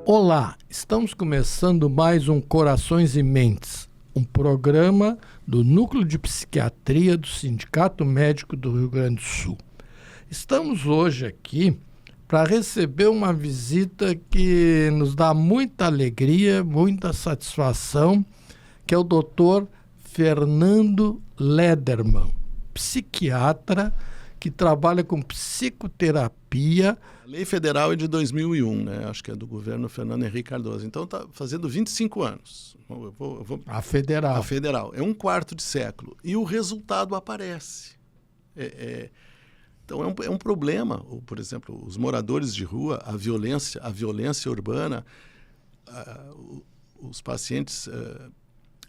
Olá, estamos começando mais um Corações e Mentes, um programa do Núcleo de Psiquiatria do Sindicato Médico do Rio Grande do Sul. Estamos hoje aqui para receber uma visita que nos dá muita alegria, muita satisfação, que é o Dr. Fernando Lederman, psiquiatra que trabalha com psicoterapia. A lei federal é de 2001, né? Acho que é do governo Fernando Henrique Cardoso. Então está fazendo 25 anos. A federal. A federal. É um quarto de século. E o resultado aparece. Então é um problema. Por exemplo, os moradores de rua, a violência urbana, os pacientes...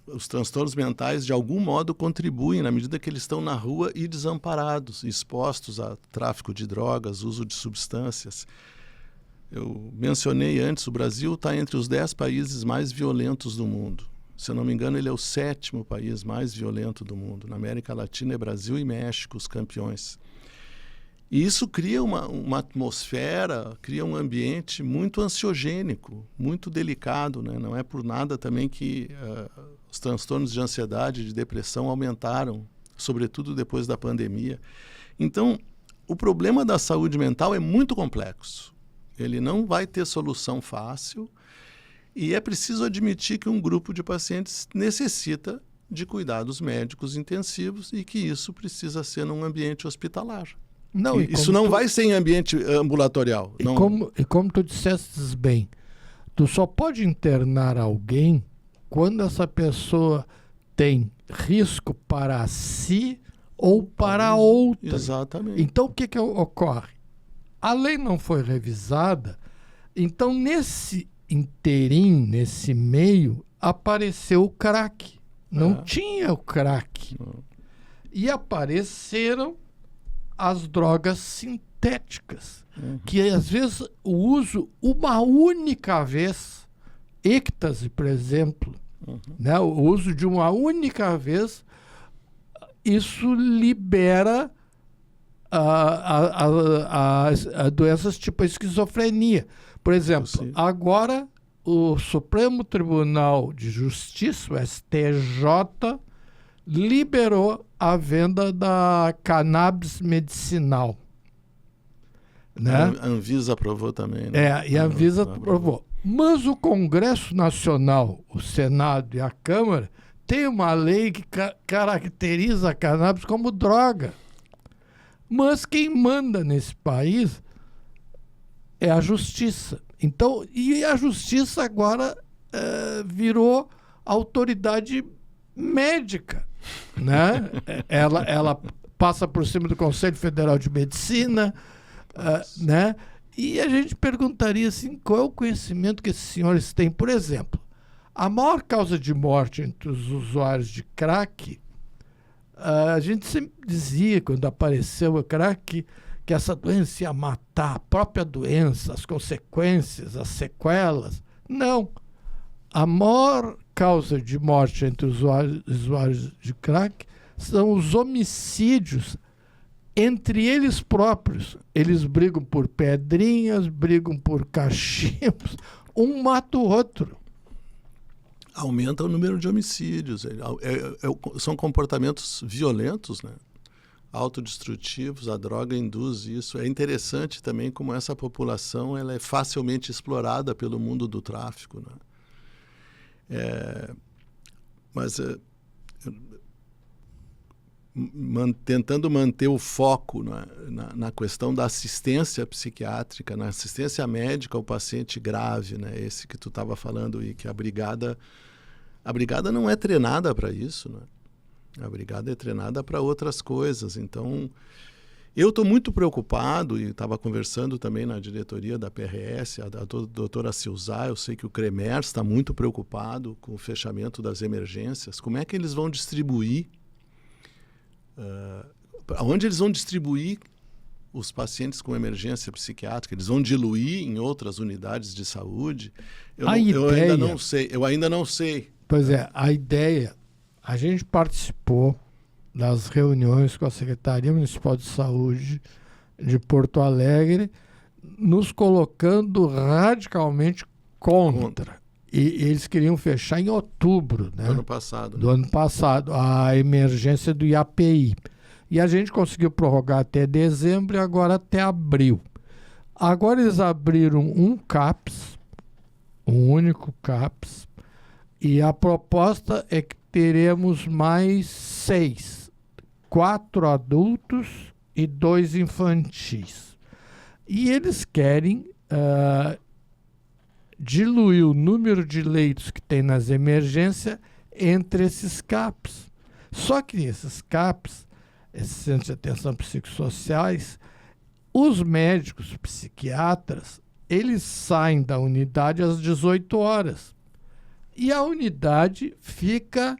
os transtornos mentais, de algum modo, contribuem na medida que eles estão na rua e desamparados, expostos a tráfico de drogas, uso de substâncias. Eu mencionei antes, o Brasil está entre os 10 países mais violentos do mundo. Se eu não me engano, ele é o 7º país mais violento do mundo. Na América Latina é Brasil e México os campeões. E isso cria uma atmosfera, cria um ambiente muito ansiogênico, muito delicado, né? Não é por nada também que os transtornos de ansiedade e de depressão aumentaram, sobretudo depois da pandemia. Então, o problema da saúde mental é muito complexo. Ele não vai ter solução fácil e é preciso admitir que um grupo de pacientes necessita de cuidados médicos intensivos e que isso precisa ser num ambiente hospitalar. Não, isso não vai ser em ambiente ambulatorial. E como tu disseste bem, tu só pode internar alguém quando essa pessoa tem risco para si ou para outra. Exatamente. Então, o que ocorre? A lei não foi revisada, então nesse inteirinho, nesse meio, apareceu o crack. Não tinha o crack. Não. E apareceram as drogas sintéticas, que às vezes o uso uma única vez, êxtase, por exemplo, né? O uso de uma única vez, isso libera a doenças tipo a esquizofrenia. Por exemplo, agora o Supremo Tribunal de Justiça, o STJ, liberou a venda da cannabis medicinal. Né? A Anvisa aprovou também. Né? E a Anvisa aprovou. Mas o Congresso Nacional, o Senado e a Câmara têm uma lei que caracteriza a cannabis como droga. Mas quem manda nesse país é a Justiça. Então, e a Justiça agora virou autoridade médica. Né? Ela passa por cima do Conselho Federal de Medicina, né? E a gente perguntaria assim, qual é o conhecimento que esses senhores têm? Por exemplo, a maior causa de morte entre os usuários de crack, a gente sempre dizia, quando apareceu o crack, que essa doença ia matar a própria doença, as consequências, as sequelas. Não. A maior causa de morte entre os usuários de crack são os homicídios entre eles próprios. Eles brigam por pedrinhas, brigam por cachimbos, um mata o outro. Aumenta o número de homicídios. São comportamentos violentos, né? Autodestrutivos, a droga induz isso. É interessante também como essa população ela é facilmente explorada pelo mundo do tráfico, né? Tentando manter o foco na questão da assistência psiquiátrica, na assistência médica ao paciente grave, né? Esse que tu estava falando, e que a brigada não é treinada para isso, né? A brigada é treinada para outras coisas. Então, eu estou muito preocupado, e estava conversando também na diretoria da PRS, a doutora Silzá, eu sei que o CREMERS está muito preocupado com o fechamento das emergências. Como é que eles vão distribuir, onde eles vão distribuir os pacientes com emergência psiquiátrica? Eles vão diluir em outras unidades de saúde? Eu ainda não sei. Pois é, a ideia, a gente participou das reuniões com a Secretaria Municipal de Saúde de Porto Alegre, nos colocando radicalmente contra. E eles queriam fechar em outubro, né? Do ano passado, a emergência do IAPI. E a gente conseguiu prorrogar até dezembro e agora até abril. Agora eles abriram um CAPS, um único CAPS, e a proposta é que teremos mais 6, 4 adultos e 2 infantis. E eles querem diluir o número de leitos que tem nas emergências entre esses CAPs. Só que esses CAPs, esses centros de atenção psicossociais, os médicos psiquiatras, eles saem da unidade às 18 horas. E a unidade fica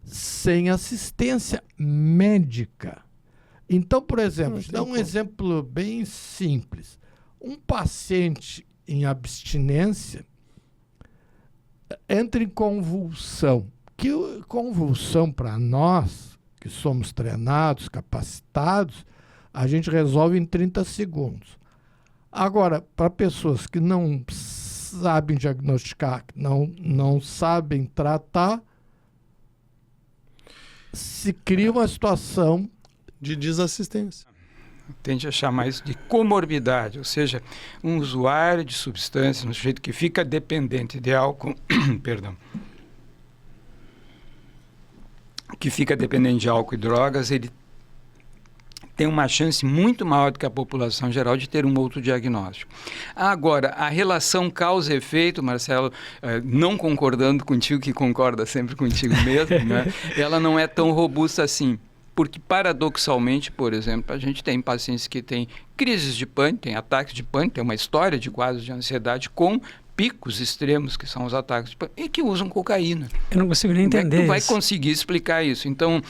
sem assistência médica. Então, por exemplo, vou dar um exemplo bem simples. Um paciente em abstinência entra em convulsão. Que convulsão, para nós, que somos treinados, capacitados, a gente resolve em 30 segundos. Agora, para pessoas que não sabem diagnosticar, não sabem tratar, se cria uma situação de desassistência. Tende a chamar isso de comorbidade, ou seja, um usuário de substância, um sujeito que fica dependente de álcool, perdão, que fica dependente de álcool e drogas, ele tem uma chance muito maior do que a população geral de ter um outro diagnóstico. Agora, a relação causa e efeito, Marcelo, não concordando contigo, que concorda sempre contigo mesmo, né? Ela não é tão robusta assim. Porque, paradoxalmente, por exemplo, a gente tem pacientes que têm crises de pânico, tem ataques de pânico, tem uma história de quadros de ansiedade com picos extremos, que são os ataques de pânico, e que usam cocaína. Eu não consigo nem entender isso. Vai conseguir explicar isso. Então,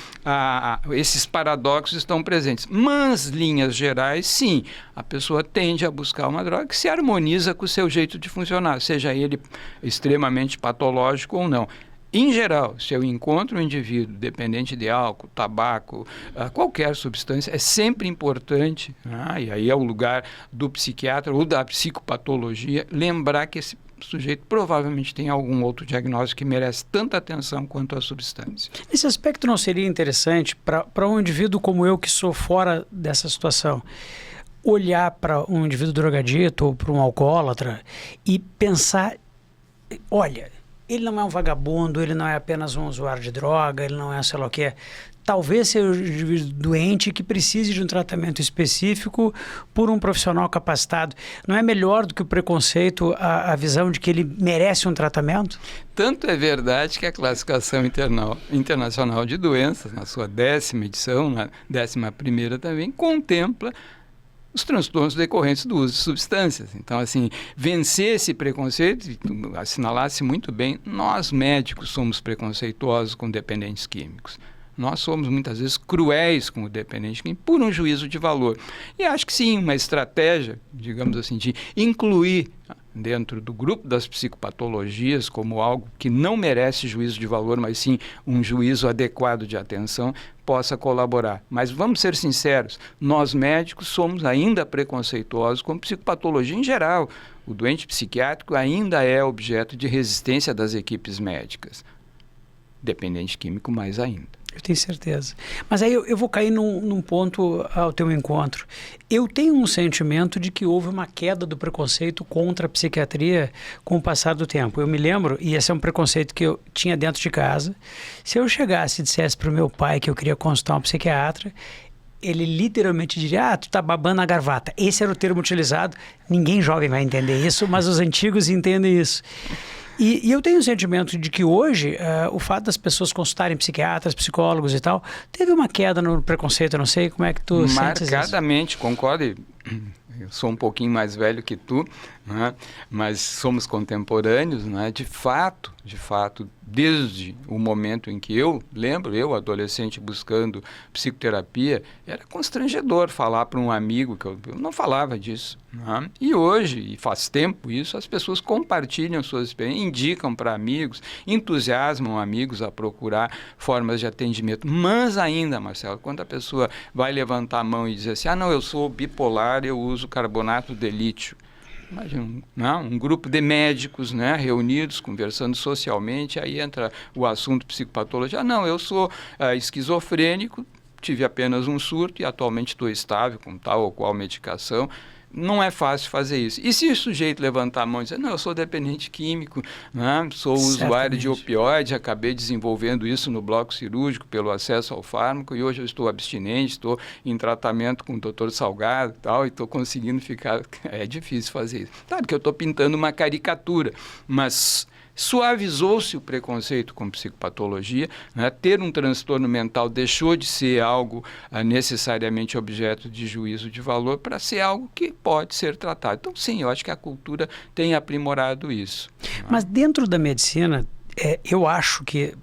esses paradoxos estão presentes. Mas, linhas gerais, sim, a pessoa tende a buscar uma droga que se harmoniza com o seu jeito de funcionar, seja ele extremamente patológico ou não. Em geral, se eu encontro um indivíduo dependente de álcool, tabaco, qualquer substância, é sempre importante, e aí é o lugar do psiquiatra ou da psicopatologia, lembrar que esse sujeito provavelmente tem algum outro diagnóstico que merece tanta atenção quanto a substância. Nesse aspecto não seria interessante para um indivíduo como eu que sou fora dessa situação, olhar para um indivíduo drogadito ou para um alcoólatra e pensar, olha, ele não é um vagabundo, ele não é apenas um usuário de droga, ele não é sei lá o que. Talvez seja um indivíduo doente que precise de um tratamento específico por um profissional capacitado. Não é melhor do que o preconceito a visão de que ele merece um tratamento? Tanto é verdade que a Classificação Internacional de Doenças, na sua 10ª edição, na 11ª também, contempla os transtornos decorrentes do uso de substâncias. Então, assim, vencer esse preconceito, tu assinalasse muito bem, nós médicos somos preconceituosos com dependentes químicos. Nós somos muitas vezes cruéis com o dependente químico por um juízo de valor. E acho que sim, uma estratégia, digamos assim, de incluir dentro do grupo das psicopatologias como algo que não merece juízo de valor, mas sim um juízo adequado de atenção, possa colaborar. Mas vamos ser sinceros, nós médicos somos ainda preconceituosos com psicopatologia em geral. O doente psiquiátrico ainda é objeto de resistência das equipes médicas. Dependente químico mais ainda. Eu tenho certeza. Mas aí eu vou cair num ponto ao teu encontro. Eu tenho um sentimento de que houve uma queda do preconceito contra a psiquiatria com o passar do tempo. Eu me lembro, e esse é um preconceito que eu tinha dentro de casa, se eu chegasse e dissesse para o meu pai que eu queria consultar um psiquiatra, ele literalmente diria, tu tá babando a gravata. Esse era o termo utilizado. Ninguém jovem vai entender isso, mas os antigos entendem isso. E eu tenho o sentimento de que hoje o fato das pessoas consultarem psiquiatras, psicólogos e tal, teve uma queda no preconceito. Eu não sei como é que tu sentes isso. Marcadamente, concordo. eu sou um pouquinho mais velho que tu, né? Mas somos contemporâneos, né? De fato, desde o momento em que eu adolescente buscando psicoterapia, era constrangedor falar para um amigo que eu não falava disso, né? E hoje, e faz tempo isso, as pessoas compartilham suas experiências, indicam para amigos, entusiasmam amigos a procurar formas de atendimento. Mas ainda, Marcelo, quando a pessoa vai levantar a mão e dizer assim, não, eu sou bipolar, eu uso carbonato de lítio. Imagina, um grupo de médicos, né, reunidos, conversando socialmente, aí entra o assunto psicopatologia. Não, eu sou esquizofrênico, tive apenas um surto e atualmente estou estável com tal ou qual medicação. Não é fácil fazer isso. E se o sujeito levantar a mão e dizer, não, eu sou dependente químico, né? Sou usuário de opioide, acabei desenvolvendo isso no bloco cirúrgico pelo acesso ao fármaco e hoje eu estou abstinente, estou em tratamento com o Dr. Salgado e tal, e estou conseguindo ficar... É difícil fazer isso. Claro que eu estou pintando uma caricatura, mas... Suavizou-se o preconceito com psicopatologia, né? Ter um transtorno mental deixou de ser algo necessariamente objeto de juízo de valor para ser algo que pode ser tratado. Então, sim, eu acho que a cultura tem aprimorado isso. Mas dentro da medicina, eu acho que,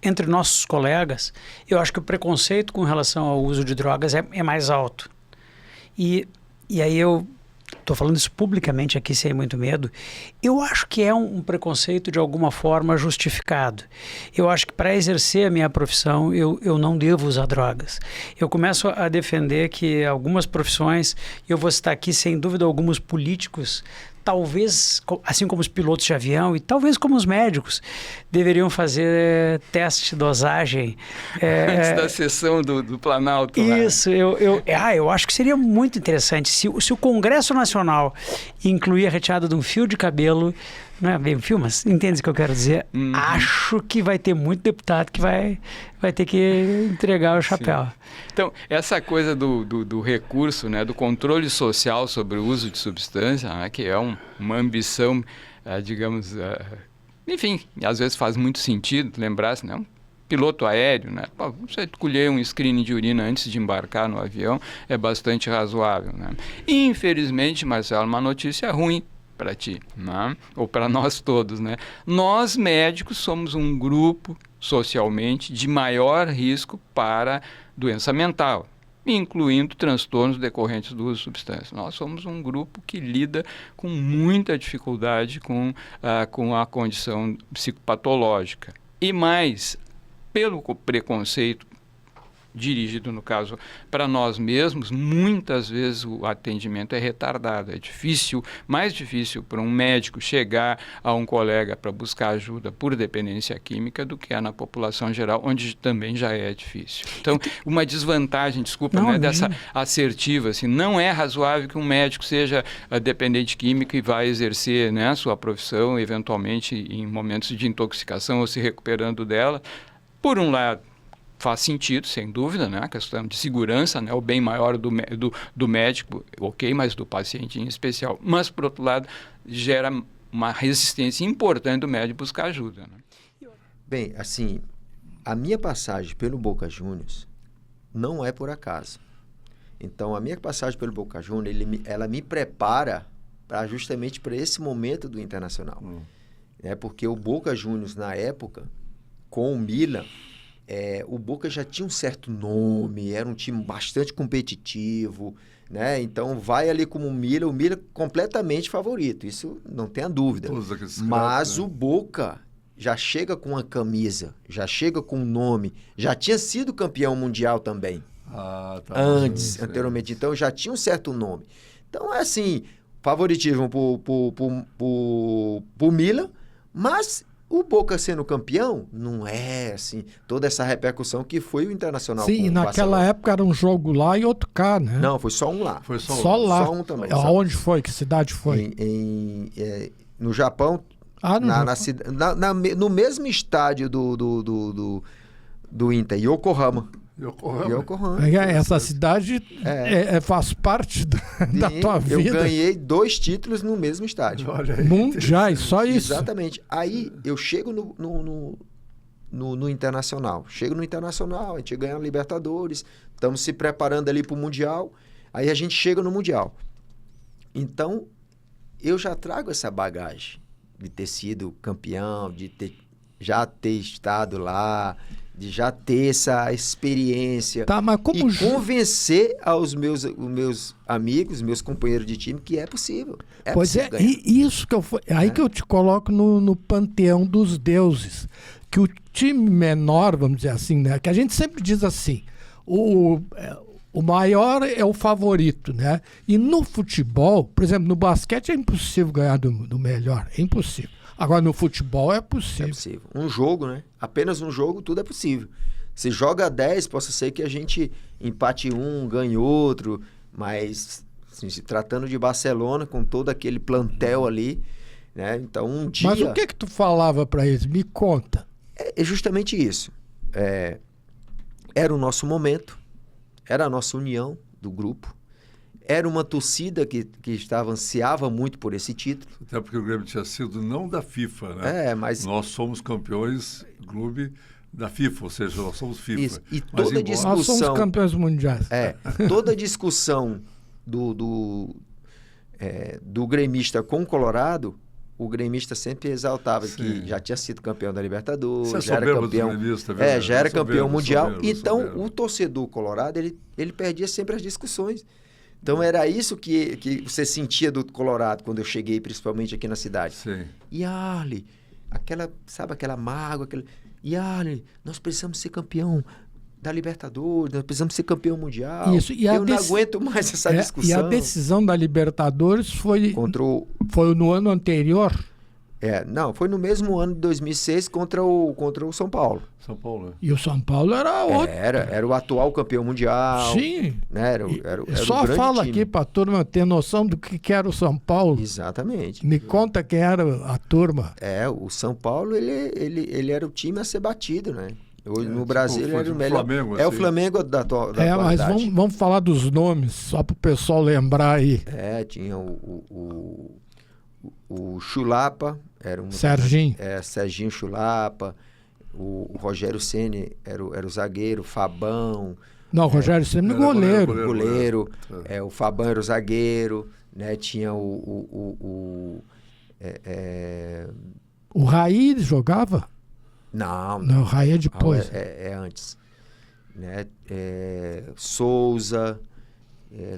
entre nossos colegas, eu acho que o preconceito com relação ao uso de drogas é mais alto. E aí eu... Estou falando isso publicamente aqui sem muito medo. Eu acho que é um preconceito de alguma forma justificado. Eu acho que para exercer a minha profissão eu não devo usar drogas. Eu começo a defender que algumas profissões, eu vou citar aqui sem dúvida alguns políticos, talvez, assim como os pilotos de avião e talvez como os médicos, deveriam fazer teste de dosagem. Antes da sessão do Planalto. Isso, eu acho que seria muito interessante se o Congresso Nacional incluir a retirada de um fio de cabelo, não é bem um fio, mas entende o que eu quero dizer? Uhum. Acho que vai ter muito deputado que vai ter que entregar o chapéu. Sim. Então, essa coisa do recurso, né, do controle social sobre o uso de substância, né, que é uma ambição, digamos, enfim, às vezes faz muito sentido lembrar-se, né, um piloto aéreo, né, você colher um screening de urina antes de embarcar no avião é bastante razoável, né? Infelizmente, Marcelo, uma notícia ruim para ti, né? Ou para nós todos, né? Nós médicos somos um grupo socialmente de maior risco para doença mental, incluindo transtornos decorrentes do uso de substâncias. Nós somos um grupo que lida com muita dificuldade com a condição psicopatológica. E mais, pelo preconceito dirigido, no caso, para nós mesmos, muitas vezes o atendimento é retardado. É difícil, mais difícil para um médico chegar a um colega para buscar ajuda por dependência química do que é na população geral, onde também já é difícil. Então, uma desvantagem, desculpa, não, dessa assertiva, assim, não é razoável que um médico seja dependente químico e vá exercer, né, sua profissão, eventualmente em momentos de intoxicação ou se recuperando dela. Por um lado, faz sentido, sem dúvida, né? A questão de segurança, né? O bem maior do médico, ok, mas do paciente em especial. Mas, por outro lado, gera uma resistência importante do médico buscar ajuda, né? Bem, assim, a minha passagem pelo Boca Juniors não é por acaso. Então, a minha passagem pelo Boca Juniors, ela me prepara justamente para esse momento do Internacional. Porque o Boca Juniors, na época, com o Milan, o Boca já tinha um certo nome, era um time bastante competitivo, né? Então vai ali como o Milan completamente favorito, isso não tenha dúvida. Mas o Boca já chega com uma camisa, já chega com um nome, já tinha sido campeão mundial também, anteriormente, então já tinha um certo nome. Então é assim, favoritismo pro Milan, mas o Boca sendo campeão, não é assim, toda essa repercussão que foi o Internacional. Sim, e naquela época era um jogo lá e outro cá, né? Não, foi só um lá. Foi só lá. Só um também. Aonde foi? Que cidade foi? No Japão, no mesmo estádio do Inter, Yokohama. Essa cidade faz parte da tua vida. Eu ganhei 2 títulos no mesmo estádio. Mundiais, só isso. Exatamente. Aí eu chego no Internacional. Chego no Internacional, a gente ganha a Libertadores, estamos se preparando ali para o Mundial. Aí a gente chega no Mundial. Então, eu já trago essa bagagem de ter sido campeão, já ter estado lá, de já ter essa experiência. Tá, mas como e convencer os meus amigos, meus companheiros de time, que é possível. Pois possível é, ganhar. e isso que aí que eu te coloco no panteão dos deuses. Que o time menor, vamos dizer assim, né? Que a gente sempre diz assim, o maior é o favorito, né? E no futebol, por exemplo, no basquete é impossível ganhar do melhor, é impossível. Agora no futebol é possível. É possível. Um jogo, né? Apenas um jogo, tudo é possível. Se joga 10, possa ser que a gente empate um, ganhe outro, mas assim, se tratando de Barcelona, com todo aquele plantel ali, né? Então um dia... Mas o que tu falava para eles? Me conta. É justamente isso. Era o nosso momento, era a nossa união do grupo, era uma torcida que ansiava muito por esse título. Até porque o Grêmio tinha sido não da FIFA, né? Mas... Nós somos campeões clube da FIFA, ou seja, nós somos FIFA. Isso. E toda discussão... Nós somos campeões mundiais. Toda discussão do gremista com o Colorado, o gremista sempre exaltava que já tinha sido campeão da Libertadores, já era campeão, já era campeão mundial. Então, o torcedor colorado, ele perdia sempre as discussões. Então, era isso que você sentia do Colorado quando eu cheguei, principalmente aqui na cidade. Sim. E Arley, aquela mágoa, Arley, nós precisamos ser campeão da Libertadores, nós precisamos ser campeão mundial. Isso. E eu não aguento mais essa discussão. E a decisão da Libertadores foi no ano anterior? Não, foi no mesmo ano de 2006 contra o São Paulo. São Paulo, né? E o São Paulo era outro. Era o atual campeão mundial. Sim. Né? Era só o grande fala time. aqui para a turma ter noção do que era o São Paulo. Exatamente. Me conta quem era a turma. O São Paulo, ele era o time a ser batido, né? Hoje, no Brasil, ele era o melhor. Flamengo, o Flamengo da atualidade. Mas vamos falar dos nomes, só para o pessoal lembrar aí. Tinha o Chulapa, Serginho. Serginho Chulapa, o Rogério Ceni era o zagueiro, Fabão. Não, o Rogério Ceni era goleiro. O Fabão era o zagueiro, né? Tinha o Raí jogava? Não, o Raí é depois. É antes. Né? Souza.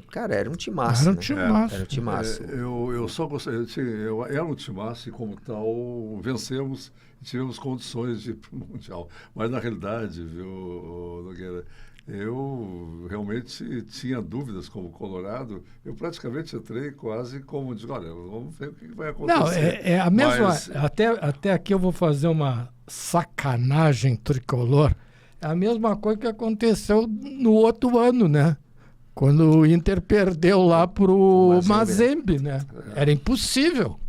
Cara, era um timaço. Era um timaço. Eu só gostaria de dizer, era um timaço e, como tal, vencemos e tivemos condições de ir para o Mundial. Mas, na realidade, viu, Nogueira, eu realmente tinha dúvidas como colorado. Eu praticamente entrei quase como digo, olha, vamos ver o que vai acontecer. Não, é a mesma... Mas... Até aqui eu vou fazer uma sacanagem tricolor. É a mesma coisa que aconteceu no outro ano, né? Quando o Inter perdeu lá pro Mazembe, né? Era impossível.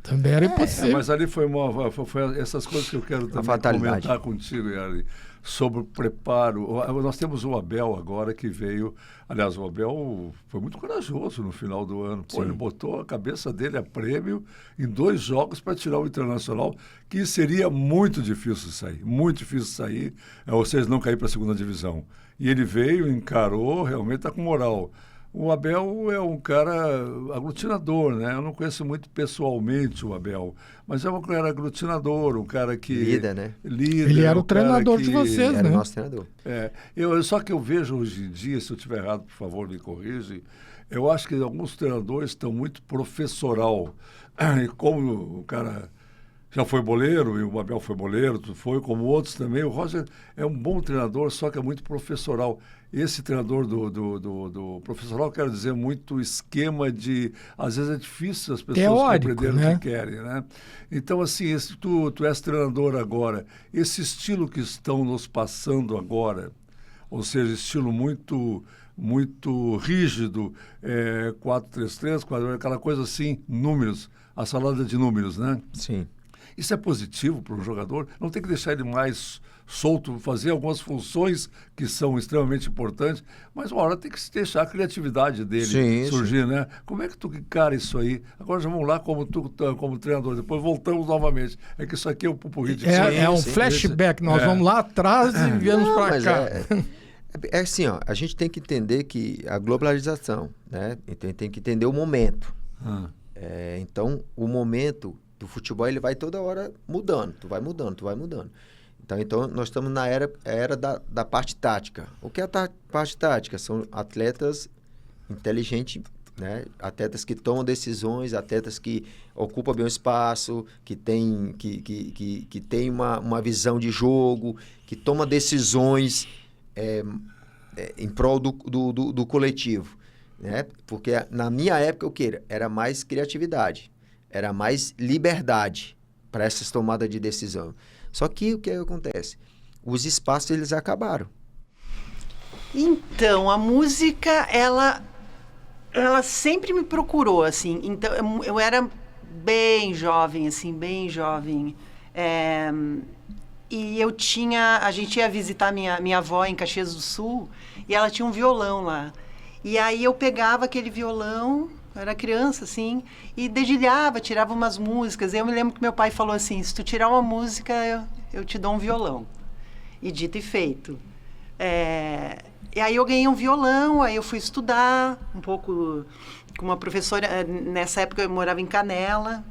Também era impossível. Mas ali foi essas coisas que eu quero também comentar contigo, Yari, sobre o preparo. Nós temos o Abel agora que veio... Aliás, o Abel foi muito corajoso no final do ano. Ele botou a cabeça dele a prêmio em 2 jogos para tirar o Internacional, que seria muito difícil sair, ou seja, não cair para a segunda divisão. E ele veio, encarou, realmente está com moral. O Abel é um cara aglutinador, né? Eu não conheço muito pessoalmente o Abel, mas é um cara aglutinador, um cara que... Lida, né? Ele era o treinador de vocês, né? Era o nosso treinador. Só que eu vejo hoje em dia, se eu estiver errado, por favor, me corrige, eu acho que alguns treinadores estão muito professoral. E como o cara... já foi boleiro, e o Abel foi boleiro, como outros também. O Roger é um bom treinador, só que é muito professoral. Esse treinador do professoral, quero dizer, muito esquema de... Às vezes é difícil as pessoas compreenderem, né? O que querem, né? Então, assim, tu és treinador agora. Esse estilo que estão nos passando agora, ou seja, estilo muito rígido, 4-3-3, aquela coisa assim, números, a salada de números, né? Sim. Isso é positivo para o jogador, não tem que deixar ele mais solto, fazer algumas funções que são extremamente importantes, mas uma hora tem que se deixar a criatividade dele surgir, né? Como é que tu encara isso aí? Agora já vamos lá como treinador, depois voltamos novamente. É que isso aqui é um pupurri de... É um flashback, nós vamos lá atrás e viemos para cá. É assim, ó, a gente tem que entender que a globalização, né? Então, tem que entender o momento. Então, o momento do futebol, ele vai toda hora mudando. Tu vai mudando. Então nós estamos na era da parte tática. O que é a parte tática? São atletas inteligentes, né? Atletas que tomam decisões, atletas que ocupam bem o espaço, que tem uma visão de jogo, que toma decisões em prol do coletivo. Né? Porque na minha época, era mais criatividade, era mais liberdade para essas tomadas de decisão. Só que o que acontece? Os espaços, eles acabaram. Então, a música, ela sempre me procurou, assim. Então, eu era bem jovem, assim, bem jovem. E a gente ia visitar minha avó em Caxias do Sul, e ela tinha um violão lá. E aí eu pegava aquele violão, eu era criança, assim, e dedilhava, tirava umas músicas. E eu me lembro que meu pai falou assim, se tu tirar uma música, eu te dou um violão. E dito e feito. E aí eu ganhei um violão, aí eu fui estudar um pouco com uma professora. Nessa época eu morava em Canela.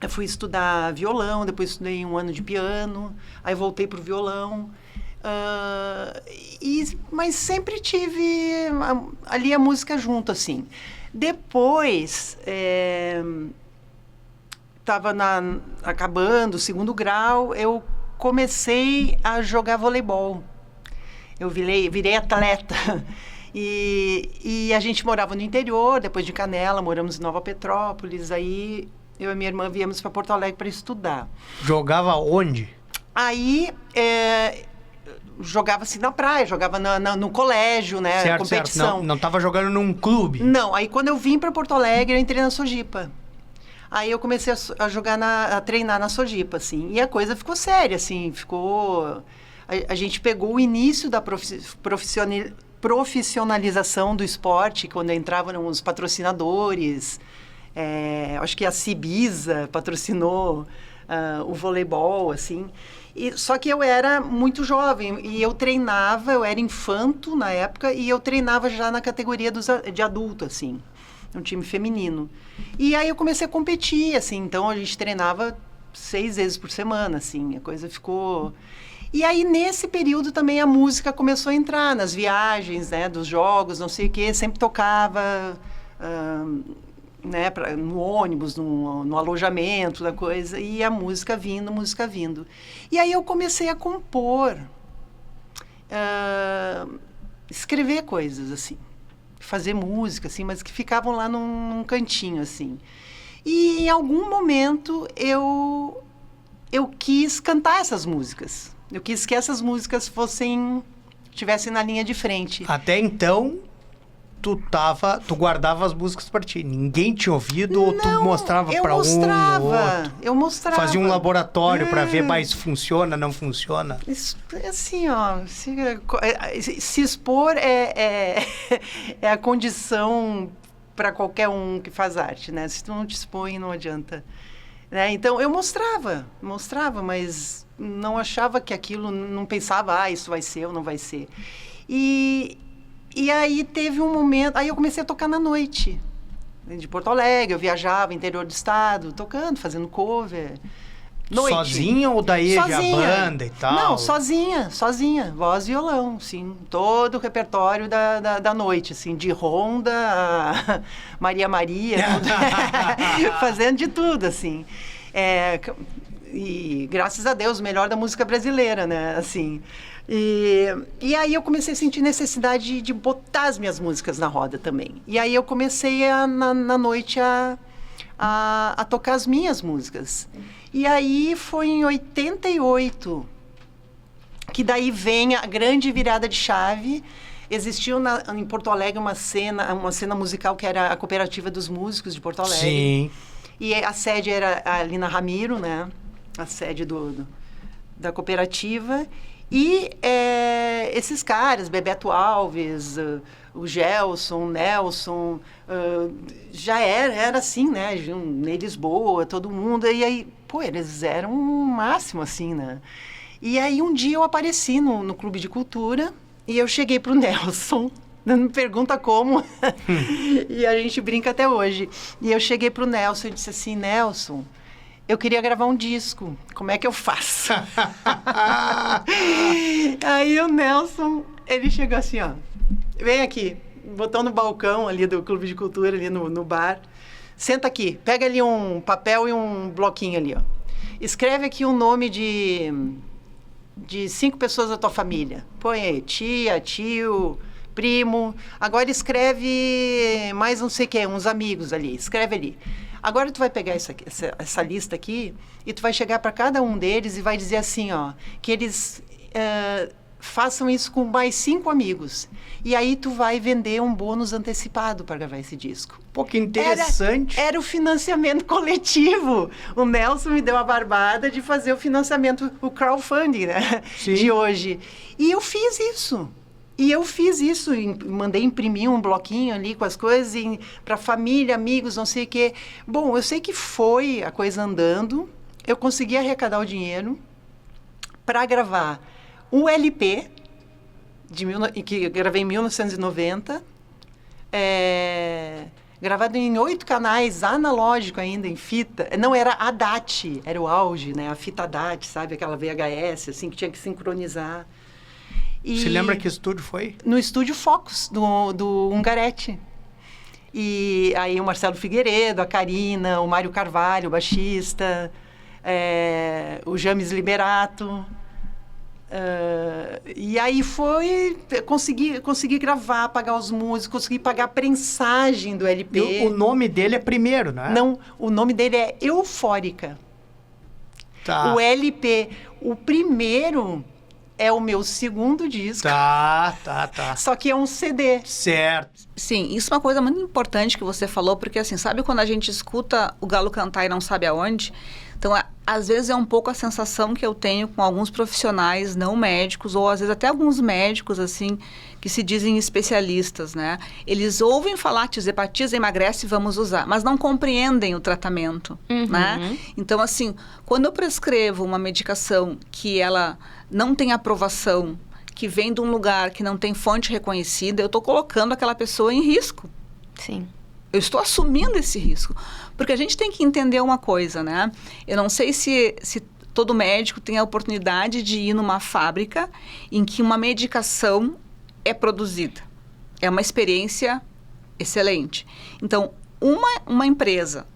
Eu fui estudar violão, depois estudei 1 ano de piano, aí voltei pro violão. Mas sempre tive ali a música junto, assim. Depois, estava acabando o 2º grau, eu comecei a jogar voleibol. Eu virei atleta. E a gente morava no interior, depois de Canela, moramos em Nova Petrópolis. Aí eu e minha irmã viemos para Porto Alegre para estudar. Jogava onde? Aí jogava assim na praia, jogava no colégio, né? Certo, competição. certo. Não estava jogando num clube? Não, aí quando eu vim para Porto Alegre, eu entrei na Sojipa. Aí eu comecei a jogar, a treinar na Sojipa, assim. E a coisa ficou séria, assim, A gente pegou o início da profissionalização do esporte, quando entravam os patrocinadores. Acho que a Cibisa patrocinou o voleibol, assim. Só que eu era muito jovem e eu era infanto na época, e eu treinava já na categoria de adulto, assim, um time feminino. E aí eu comecei a competir, assim, então a gente treinava 6 vezes por semana, assim, a coisa ficou... E aí, nesse período, também a música começou a entrar nas viagens, né, dos jogos, não sei o quê, sempre tocava... né, no ônibus, no alojamento da coisa, e a música vindo. E aí eu comecei a compor, escrever coisas, assim, fazer música, assim, mas que ficavam lá num cantinho, assim. E em algum momento eu quis cantar essas músicas. Eu quis que essas músicas estivessem na linha de frente. Até então... Tu guardava as músicas pra ti. Ninguém tinha ouvido ou tu mostrava pra um ou outro? Eu mostrava. Fazia um laboratório pra ver mais funciona, não funciona? Isso, assim, ó, se expor é a condição para qualquer um que faz arte, né? Se tu não te expõe, não adianta. Né? Então, eu mostrava, mas não achava que aquilo, não pensava, isso vai ser ou não vai ser. E aí teve um momento... Aí eu comecei a tocar na noite. De Porto Alegre, eu viajava, interior do estado, tocando, fazendo cover. Noite. Sozinha ou daí a banda e tal? Não, sozinha. Voz e violão, sim. Todo o repertório da noite, assim, de Ronda a Maria, fazendo de tudo, assim. E graças a Deus, o melhor da música brasileira, né, assim... E aí eu comecei a sentir necessidade de botar as minhas músicas na roda também. E aí eu comecei na noite a tocar as minhas músicas. E aí foi em 88 que daí vem a grande virada de chave. Existiu em Porto Alegre uma cena musical que era a Cooperativa dos Músicos de Porto Alegre. Sim. E a sede era ali na Ramiro, né? A sede da cooperativa. E esses caras, Bebeto Alves, o Gelson, o Nelson, já era assim, né? Em Lisboa, todo mundo. E aí, eles eram o máximo, assim, né? E aí, um dia eu apareci no Clube de Cultura e eu cheguei pro Nelson Não me pergunta como. E a gente brinca até hoje. E eu cheguei pro Nelson e disse assim, Nelson, eu queria gravar um disco. Como é que eu faço? Aí o Nelson, ele chegou assim, ó. Vem aqui. Botou no balcão ali do Clube de Cultura, ali no bar. Senta aqui. Pega ali um papel e um bloquinho ali, ó. Escreve aqui o nome de 5 pessoas da tua família. Põe aí, tia, tio, primo. Agora escreve mais não sei o que, uns amigos ali. Escreve ali. Agora tu vai pegar essa lista aqui e tu vai chegar para cada um deles e vai dizer assim, ó, que eles façam isso com mais 5 amigos. E aí tu vai vender um bônus antecipado para gravar esse disco. Pô, que interessante. Era o financiamento coletivo. O Nelson me deu a barbada de fazer o financiamento, o crowdfunding, né? Sim. De hoje. E eu fiz isso. Mandei imprimir um bloquinho ali com as coisas para família, amigos, não sei o quê. Bom, eu sei que foi a coisa andando. Eu consegui arrecadar o dinheiro para gravar um LP, que gravei em 1990, gravado em 8 canais, analógico ainda, em fita. Não, era a DAT, era o auge, né? A fita DAT, sabe? Aquela VHS, assim, que tinha que sincronizar. Você lembra que estúdio foi? No estúdio Focus, do Ungaretti. E aí o Marcelo Figueiredo, a Karina, o Mário Carvalho, o baixista, o James Liberato. E aí consegui gravar, pagar os músicos, consegui pagar a prensagem do LP. O nome dele é primeiro, né? Não, o nome dele é Eufórica. Tá. O LP, o primeiro é o meu segundo disco. Tá. Só que é um CD. Certo. Sim, isso é uma coisa muito importante que você falou, porque assim, sabe quando a gente escuta o galo cantar e não sabe aonde? Então, às vezes é um pouco a sensação que eu tenho com alguns profissionais não médicos, ou às vezes até alguns médicos, assim, que se dizem especialistas, né? Eles ouvem falar, hepatiza, emagrece, vamos usar, mas não compreendem o tratamento, né? Então, assim, quando eu prescrevo uma medicação que ela não tem aprovação, que vem de um lugar que não tem fonte reconhecida, eu estou colocando aquela pessoa em risco. Sim. Eu estou assumindo esse risco. Porque a gente tem que entender uma coisa, né? Eu não sei se todo médico tem a oportunidade de ir numa fábrica em que uma medicação é produzida. É uma experiência excelente. Então, uma empresa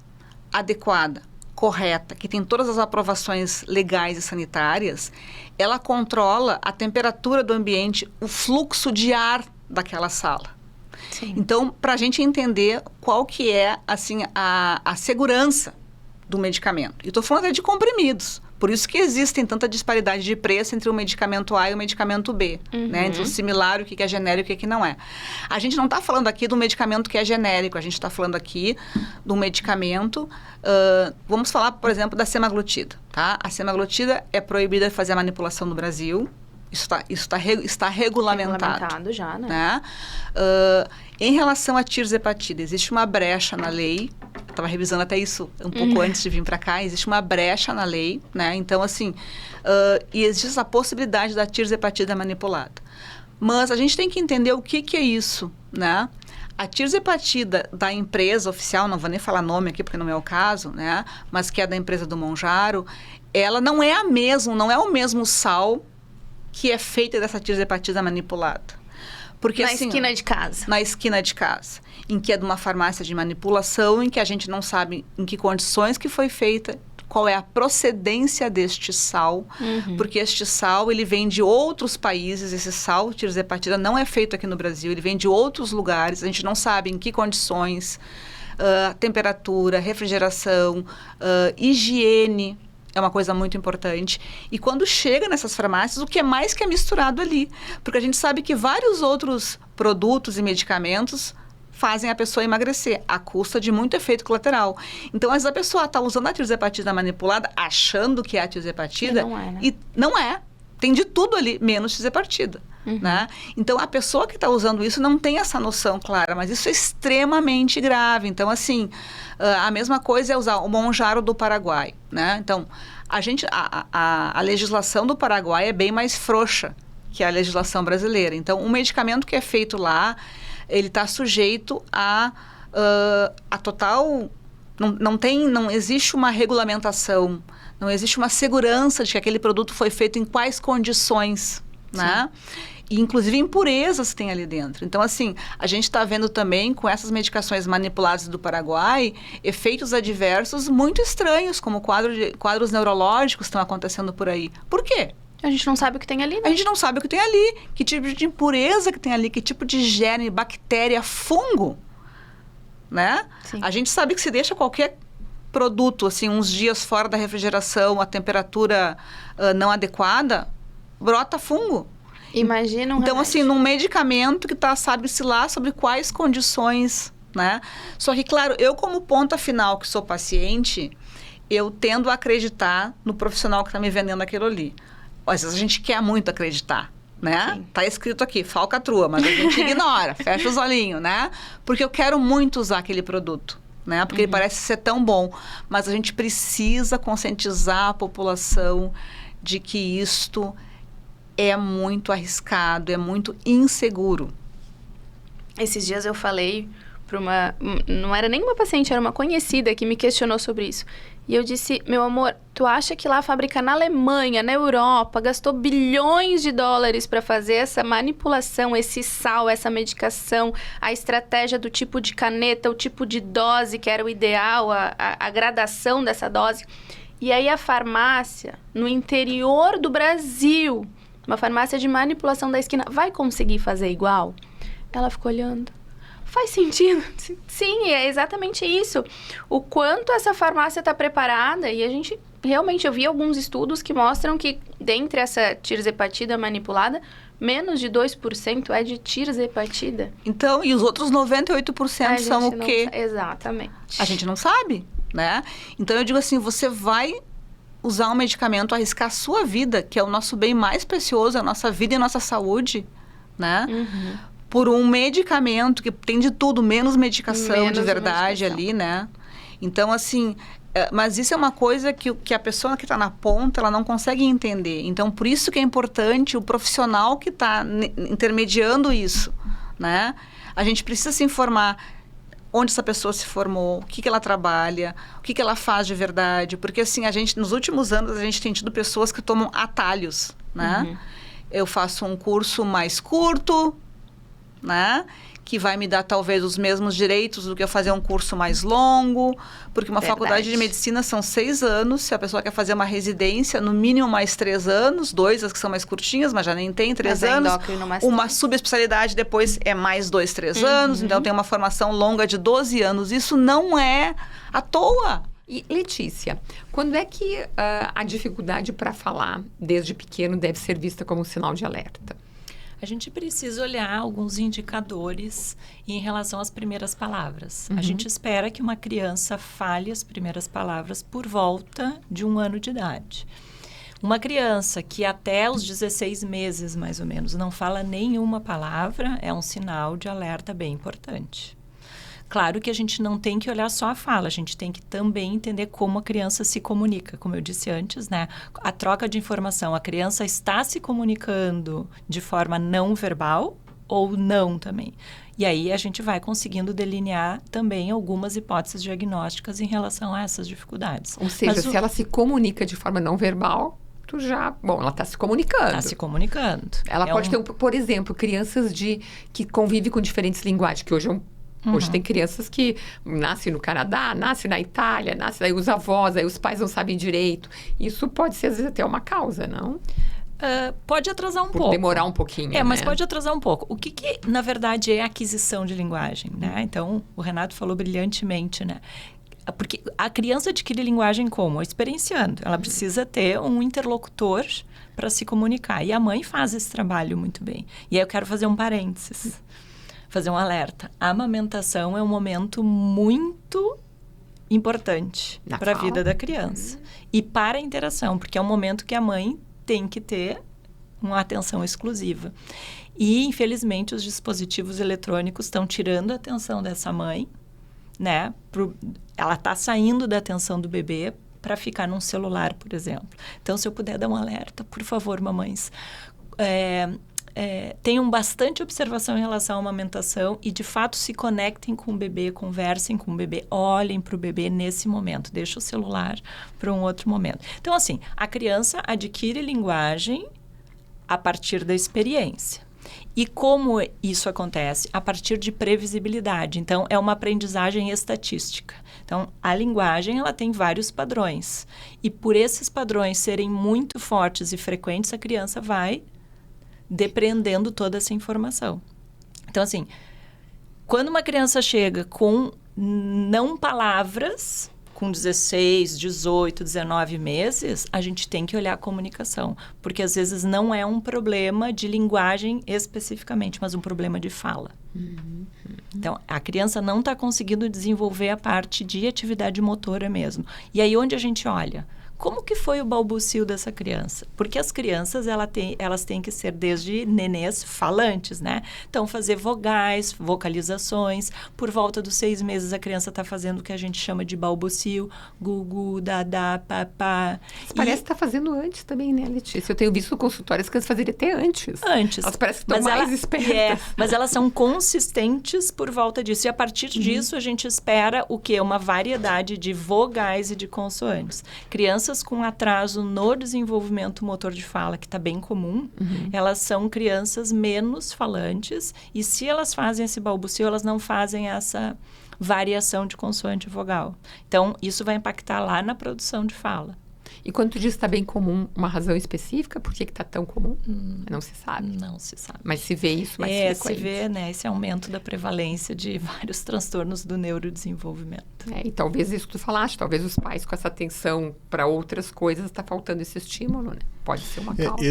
adequada, correta, que tem todas as aprovações legais e sanitárias, ela controla a temperatura do ambiente, o fluxo de ar daquela sala. Sim. Então, para a gente entender qual que é, assim, a segurança do medicamento. E estou falando até de comprimidos. Por isso que existem tanta disparidade de preço entre o medicamento A e o medicamento B. Né? Entre o similar, o que é genérico e o que não é. A gente não está falando aqui do medicamento que é genérico. A gente está falando aqui do medicamento... vamos falar, por exemplo, da semaglutida. Tá? A semaglutida é proibida de fazer a manipulação no Brasil. Isso está regulamentado. Regulamentado já, né? Em relação à tirzepatida, existe uma brecha na lei. Eu estava revisando até isso um pouco antes de vir para cá. Existe uma brecha na lei, né? Então, assim, e existe essa possibilidade da tirzepatida manipulada. Mas a gente tem que entender o que é isso, né? A tirzepatida da empresa oficial, não vou nem falar nome aqui porque não é o caso, né? Mas que é da empresa do Mounjaro, ela não é não é o mesmo sal que é feita dessa tirzepatida manipulada. Porque, Na assim, esquina de casa. Na esquina de casa. Em que é de uma farmácia de manipulação, em que a gente não sabe em que condições que foi feita, qual é a procedência deste sal, porque este sal, ele vem de outros países, esse sal, tirzepatida, não é feito aqui no Brasil, ele vem de outros lugares, a gente não sabe em que condições, temperatura, refrigeração, higiene, é uma coisa muito importante. E quando chega nessas farmácias, o que é mais que é misturado ali? Porque a gente sabe que vários outros produtos e medicamentos fazem a pessoa emagrecer, à custa de muito efeito colateral. Então, às vezes a pessoa está usando a tirzepatida manipulada, achando que é a tirzepatida, E não é, né? E não é. Tem de tudo ali, menos tirzepatida. Né? Então, a pessoa que está usando isso não tem essa noção clara, mas isso é extremamente grave. Então, assim, a mesma coisa é usar o Mounjaro do Paraguai, né? Então, a legislação do Paraguai é bem mais frouxa que é a legislação brasileira. Então, um medicamento que é feito lá, ele está sujeito a total... Não existe uma regulamentação, não existe uma segurança de que aquele produto foi feito em quais condições, né? E, inclusive, impurezas tem ali dentro. Então, assim, a gente está vendo também, com essas medicações manipuladas do Paraguai, efeitos adversos muito estranhos, como quadros neurológicos estão acontecendo por aí. Por quê? A gente não sabe o que tem ali, né? A gente não sabe o que tem ali, que tipo de impureza que tem ali, que tipo de germe, bactéria, fungo, né? Sim. A gente sabe que se deixa qualquer produto, assim, uns dias fora da refrigeração, a temperatura não adequada, brota fungo. Imagina um Então, remédio. assim, num medicamento que sabe-se lá sobre quais condições, né? Só que, claro, eu como ponta final, que sou paciente, eu tendo a acreditar no profissional que está me vendendo aquilo ali. Às vezes a gente quer muito acreditar, né? Sim. Tá escrito aqui, falcatrua, mas a gente ignora, fecha os olhinhos, né? Porque eu quero muito usar aquele produto, né? Porque ele parece ser tão bom. Mas a gente precisa conscientizar a população de que isto é muito arriscado, é muito inseguro. Esses dias eu falei para não era nem uma paciente, era uma conhecida que me questionou sobre isso. E eu disse, meu amor, tu acha que lá fabrica na Alemanha, na Europa, gastou bilhões de dólares para fazer essa manipulação, esse sal, essa medicação, a estratégia do tipo de caneta, o tipo de dose que era o ideal, a gradação dessa dose. E aí a farmácia, no interior do Brasil, uma farmácia de manipulação da esquina, vai conseguir fazer igual? Ela ficou olhando. Faz sentido. Sim, é exatamente isso. O quanto essa farmácia está preparada, e a gente realmente, eu vi alguns estudos que mostram que dentre essa tirzepatida manipulada, menos de 2% é de tirzepatida. Então, e os outros 98% são o quê? Exatamente. A gente não sabe, né? Então, eu digo assim, você vai usar um medicamento, arriscar a sua vida, que é o nosso bem mais precioso, a nossa vida e a nossa saúde, né? Por um medicamento que tem de tudo, menos medicação de verdade ali, né? Então, assim, mas isso é uma coisa que a pessoa que está na ponta, ela não consegue entender. Então, por isso que é importante o profissional que está intermediando isso, né? A gente precisa se informar onde essa pessoa se formou, o que ela trabalha, o que ela faz de verdade. Porque, assim, nos últimos anos, a gente tem tido pessoas que tomam atalhos, né? Eu faço um curso mais curto, né? Que vai me dar talvez os mesmos direitos do que eu fazer um curso mais longo, porque uma faculdade de medicina são 6 anos, se a pessoa quer fazer uma residência, no mínimo mais 3 anos, 2 as que são mais curtinhas, mas já nem tem 3 anos, uma subespecialidade depois é mais 2, 3 anos, então tem uma formação longa de 12 anos, isso não é à toa. E, Letícia, quando é que a dificuldade para falar desde pequeno deve ser vista como um sinal de alerta? A gente precisa olhar alguns indicadores em relação às primeiras palavras. A gente espera que uma criança fale as primeiras palavras por volta de 1 ano de idade. Uma criança que até os 16 meses, mais ou menos, não fala nenhuma palavra, é um sinal de alerta bem importante. Claro que a gente não tem que olhar só a fala, a gente tem que também entender como a criança se comunica. Como eu disse antes, né? A troca de informação, a criança está se comunicando de forma não verbal ou não também. E aí a gente vai conseguindo delinear também algumas hipóteses diagnósticas em relação a essas dificuldades. Ou seja, se ela se comunica de forma não verbal, ela está se comunicando. Está se comunicando. Ela pode ter, por exemplo, crianças que convivem com diferentes linguagens, que hoje Hoje tem crianças que nascem no Canadá, nascem na Itália, daí os avós, aí os pais não sabem direito. Isso pode ser, às vezes, até uma causa, não? Pode atrasar um pouco. Demorar um pouquinho, mas pode atrasar um pouco. O que na verdade, é aquisição de linguagem, né? Então, o Renato falou brilhantemente, né? Porque a criança adquire linguagem como? Experienciando. Ela precisa ter um interlocutor para se comunicar. E a mãe faz esse trabalho muito bem. E aí eu quero fazer um parênteses. Fazer um alerta. A amamentação é um momento muito importante para a vida da criança. E para a interação, porque é um momento que a mãe tem que ter uma atenção exclusiva. E, infelizmente, os dispositivos eletrônicos estão tirando a atenção dessa mãe, né? Ela está saindo da atenção do bebê para ficar num celular, por exemplo. Então, se eu puder dar um alerta, por favor, mamães, tenham bastante observação em relação à amamentação e, de fato, se conectem com o bebê, conversem com o bebê, olhem para o bebê nesse momento. Deixa o celular para um outro momento. Então, assim, a criança adquire linguagem a partir da experiência. E como isso acontece? A partir de previsibilidade. Então, é uma aprendizagem estatística. Então, a linguagem, ela tem vários padrões. E por esses padrões serem muito fortes e frequentes, a criança vai depreendendo toda essa informação. Então, assim, quando uma criança chega com não palavras, com 16, 18, 19 meses, a gente tem que olhar a comunicação, porque às vezes não é um problema de linguagem especificamente, mas um problema de fala. Então, a criança não está conseguindo desenvolver a parte de atividade motora mesmo. E aí, onde a gente olha? Como que foi o balbucio dessa criança? Porque as crianças, elas têm que ser desde nenês falantes, né? Então, fazer vogais, vocalizações. Por volta dos 6 meses, a criança está fazendo o que a gente chama de balbucio. Gugu, dadá, papá. Parece que está fazendo antes também, né, Letícia? Eu tenho visto no consultório as crianças fazerem até antes. Antes. Elas parecem que estão mais espertas. Mas elas são consistentes por volta disso. E a partir disso, a gente espera o quê? Uma variedade de vogais e de consoantes. Crianças com atraso no desenvolvimento motor de fala, que está bem comum, elas são crianças menos falantes, e se elas fazem esse balbucio, elas não fazem essa variação de consoante e vogal. Então, isso vai impactar lá na produção de fala. E quando tu diz que está bem comum, uma razão específica? Por que está tão comum? Não se sabe. Não se sabe. Mas se vê isso mais frequente. Se vê, né, esse aumento da prevalência de vários transtornos do neurodesenvolvimento. E talvez isso que tu falaste, talvez os pais com essa atenção para outras coisas, está faltando esse estímulo, né? Pode ser uma causa.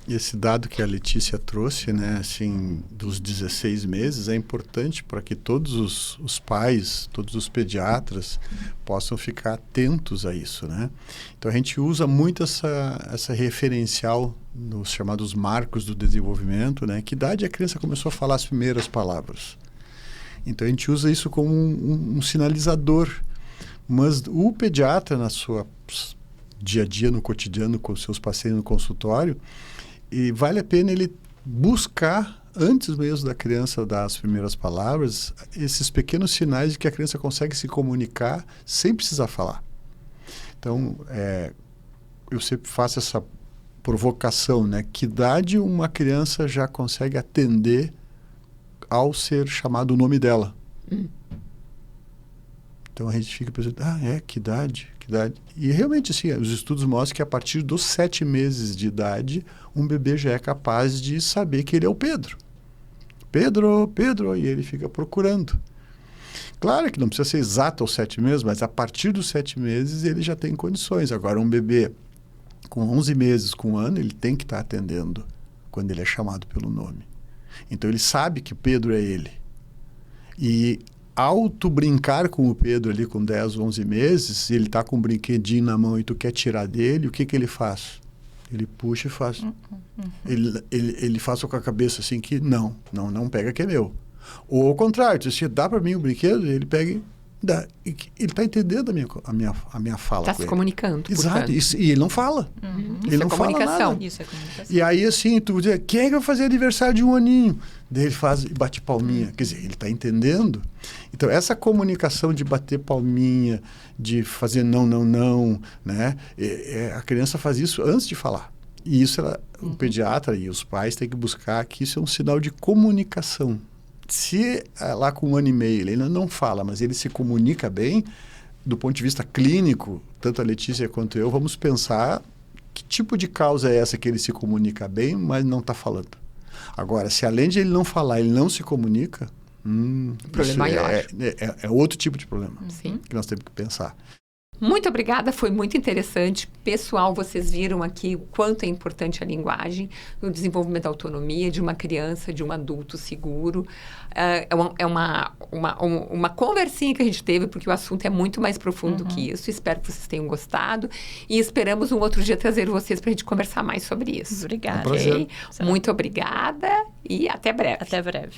Esse dado que a Letícia trouxe, né, assim, dos 16 meses, é importante para que todos os pais, todos os pediatras possam ficar atentos a isso, né? Então, a gente usa muito essa referencial nos chamados marcos do desenvolvimento, né? Que idade a criança começou a falar as primeiras palavras? Então, a gente usa isso como um sinalizador. Mas o pediatra, na sua dia a dia, no cotidiano, com seus pacientes no consultório, e vale a pena ele buscar, antes mesmo da criança dar as primeiras palavras, esses pequenos sinais de que a criança consegue se comunicar sem precisar falar. Então, eu sempre faço essa provocação, né? Que idade uma criança já consegue atender ao ser chamado o nome dela? Então, a gente fica pensando, que idade? E realmente, assim, os estudos mostram que a partir dos 7 meses de idade, um bebê já é capaz de saber que ele é o Pedro. Pedro, e ele fica procurando. Claro que não precisa ser exato aos 7 meses, mas a partir dos 7 meses ele já tem condições. Agora, um bebê com 11 meses, com 1 ano, ele tem que estar atendendo quando ele é chamado pelo nome. Então, ele sabe que Pedro é ele. E ao tu brincar com o Pedro ali com 10, 11 meses, se ele está com um brinquedinho na mão e tu quer tirar dele, o que ele faz? Ele puxa e faz. Ele faz com a cabeça assim que não pega que é meu. Ou ao contrário, se dá para mim o brinquedo, ele pega e dá. Ele está entendendo a minha fala. Está se comunicando. Exato. E ele não fala. Ele não fala nada. Isso é comunicação. E aí, assim, tu diz, quem é que vai fazer aniversário de 1 aninho? Daí ele faz e bate palminha. Quer dizer, ele está entendendo. Então, essa comunicação de bater palminha, de fazer não, né? A criança faz isso antes de falar. E isso, o pediatra e os pais têm que buscar que isso é um sinal de comunicação. Se lá com 1 ano e meio ele ainda não fala, mas ele se comunica bem, do ponto de vista clínico, tanto a Letícia quanto eu, vamos pensar que tipo de causa é essa que ele se comunica bem, mas não está falando. Agora, se além de ele não falar, ele não se comunica, problema maior. É outro tipo de problema. Sim. Que nós temos que pensar. Muito obrigada, foi muito interessante. Pessoal, vocês viram aqui o quanto é importante a linguagem no desenvolvimento da autonomia de uma criança, de um adulto seguro. É uma conversinha que a gente teve, porque o assunto é muito mais profundo que isso. Espero que vocês tenham gostado e esperamos um outro dia trazer vocês para a gente conversar mais sobre isso. Obrigada. É um prazer. Muito obrigada e até breve. Até breve.